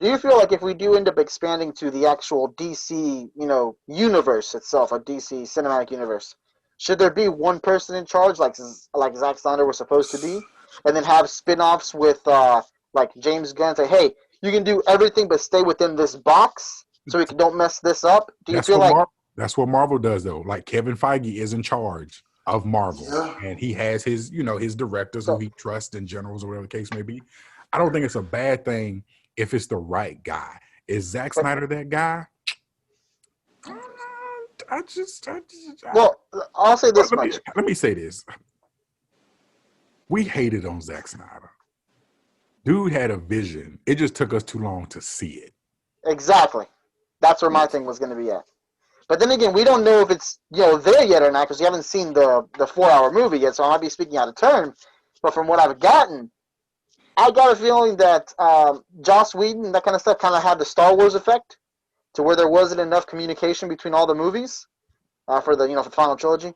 Do you feel like if we do end up expanding to the actual DC, universe itself, a DC cinematic universe, should there be one person in charge, like Zack Snyder was supposed to be, and then have spin-offs with like James Gunn say, hey, you can do everything but stay within this box so we don't mess this up? Do you That's feel what like That's what Marvel does though. Like Kevin Feige is in charge of Marvel, Yeah. and he has his directors who so? he trusts and generals or whatever the case may be. I don't think it's a bad thing if it's the right guy. Is Zack But Snyder that guy? I just, well, I'll say well, this much. let me say this. We hated on Zack Snyder. Dude had a vision. It just took us too long to see it. Exactly. That's where my thing was going to be at. But then again, we don't know if it's there yet or not because we haven't seen the 4-hour movie yet. So I might be speaking out of turn. But from what I've gotten, I got a feeling that Joss Whedon, that kind of stuff, kind of had the Star Wars effect, to where there wasn't enough communication between all the movies for the final trilogy.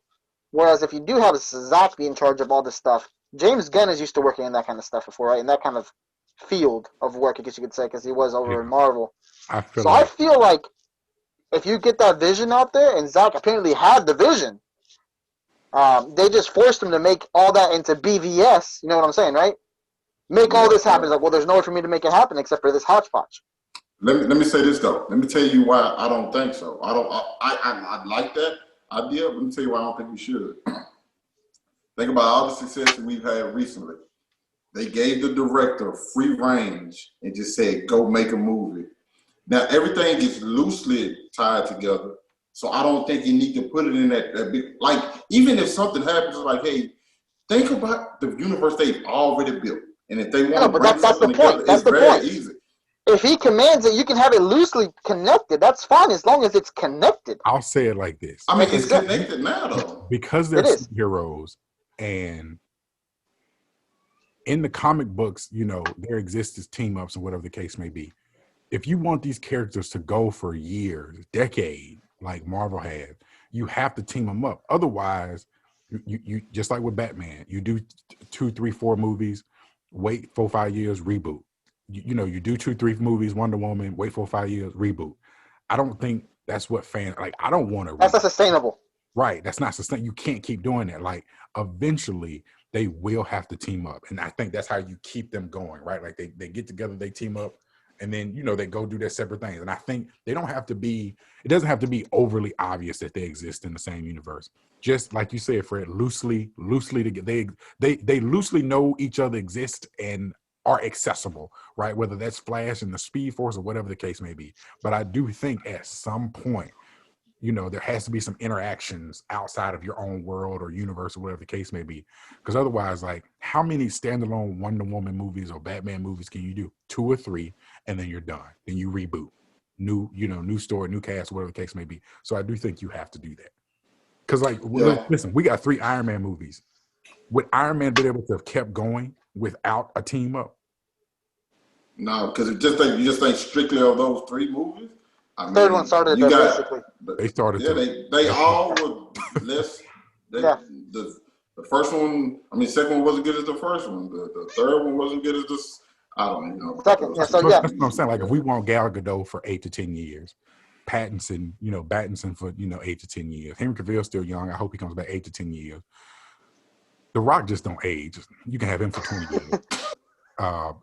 Whereas if you do have Zach be in charge of all this stuff, James Gunn is used to working in that kind of stuff before, right? In that kind of field of work, I guess you could say, because he was over in Yeah, Marvel. So I like feel like if you get that vision out there, and Zach apparently had the vision, they just forced him to make all that into BVS. You know what I'm saying, right? Make all this happen. It's like, well, there's no way for me to make it happen except for this hodgepodge. Let me say this though. Let me tell you why I don't think so. I like that idea. Let me tell you why I don't think we should. Think about all the success that we've had recently. They gave the director free range and just said, go make a movie. Now, everything gets loosely tied together. So I don't think you need to put it in that big, like, even if something happens, like, hey, think about the universe they've already built. And if they want to But bring that's the something together, point. That's it's the very point. easy. If he commands it, you can have it loosely connected. That's fine as long as it's connected. I'll say it like this. I mean, it's connected now, though. Because they're superheroes, and in the comic books, there exists as team ups and whatever the case may be. If you want these characters to go for years, decades, like Marvel had, you have to team them up. Otherwise, you just like with Batman, you do 2, 3, 4 movies, wait 4, 5 years, reboot. You do 2, 3 movies, Wonder Woman, wait 4, 5 years, reboot. I don't think that's what fans like. I don't want to. That's not sustainable. Right. That's not sustainable. You can't keep doing that. Like, eventually they will have to team up. And I think that's how you keep them going, right? Like they get together, they team up, and then, they go do their separate things. And I think it doesn't have to be overly obvious that they exist in the same universe. Just like you said, Fred, loosely together. They loosely know each other exist and are accessible, right? Whether that's Flash and the Speed Force or whatever the case may be. But I do think at some point, there has to be some interactions outside of your own world or universe or whatever the case may be. Because otherwise, like, how many standalone Wonder Woman movies or Batman movies can you do? 2 or 3, and then you're done. Then you reboot. New story, new cast, whatever the case may be. So I do think you have to do that. Because, listen, we got 3 Iron Man movies. Would Iron Man be able to have kept going without a team up? No, because you just think strictly of those 3 movies. I mean, third one started there, basically. They started. Yeah, they all were less. The first one, second one wasn't good as the first one. The third one wasn't good as this. I don't know. Second, That's what I'm saying. Like, if we want Gal Gadot for 8 to 10 years, Pattinson for 8 to 10 years. Henry Cavill's still young. I hope he comes back 8 to 10 years. The Rock just don't age. You can have him for 20 years.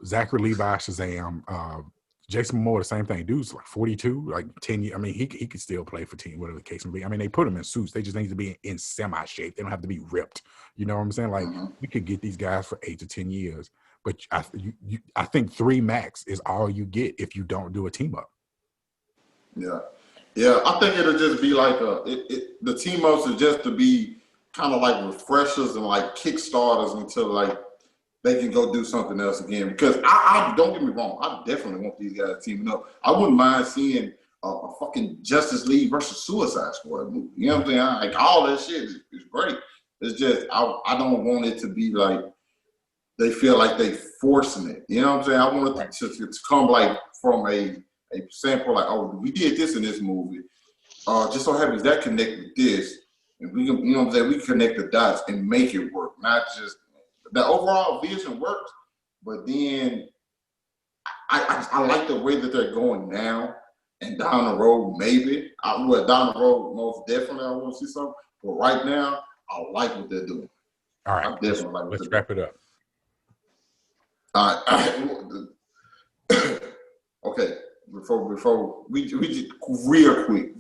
Zachary Levi, Shazam. Jason Momoa, the same thing. Dude's like 42, like 10 years. I mean, he could still play for team, whatever the case may be. I mean, they put him in suits. They just need to be in semi-shape. They don't have to be ripped. You know what I'm saying? Like, we could get these guys for 8 to 10 years. But I think 3 max is all you get if you don't do a team up. Yeah. I think it'll just be like the team ups are just to be kind of like refreshers and like kickstarters until like they can go do something else again. Because I don't get me wrong, I definitely want these guys teaming up. I wouldn't mind seeing a fucking Justice League versus Suicide Squad movie. You know what I'm saying? Like, all that shit is great. It's just I don't want it to be like they feel like they forcing it. You know what I'm saying? I want it to come like from a sample, like, oh, we did this in this movie. Just so happens that connect with this, and we can, what I'm saying, we connect the dots and make it work. Not just the overall vision works, but then I like the way that they're going now, and down the road maybe. Down the road most definitely I want to see something. But right now, I like what they're doing. All right, I definitely like what let's they're wrap it up. All right. Okay. Before we just real quick,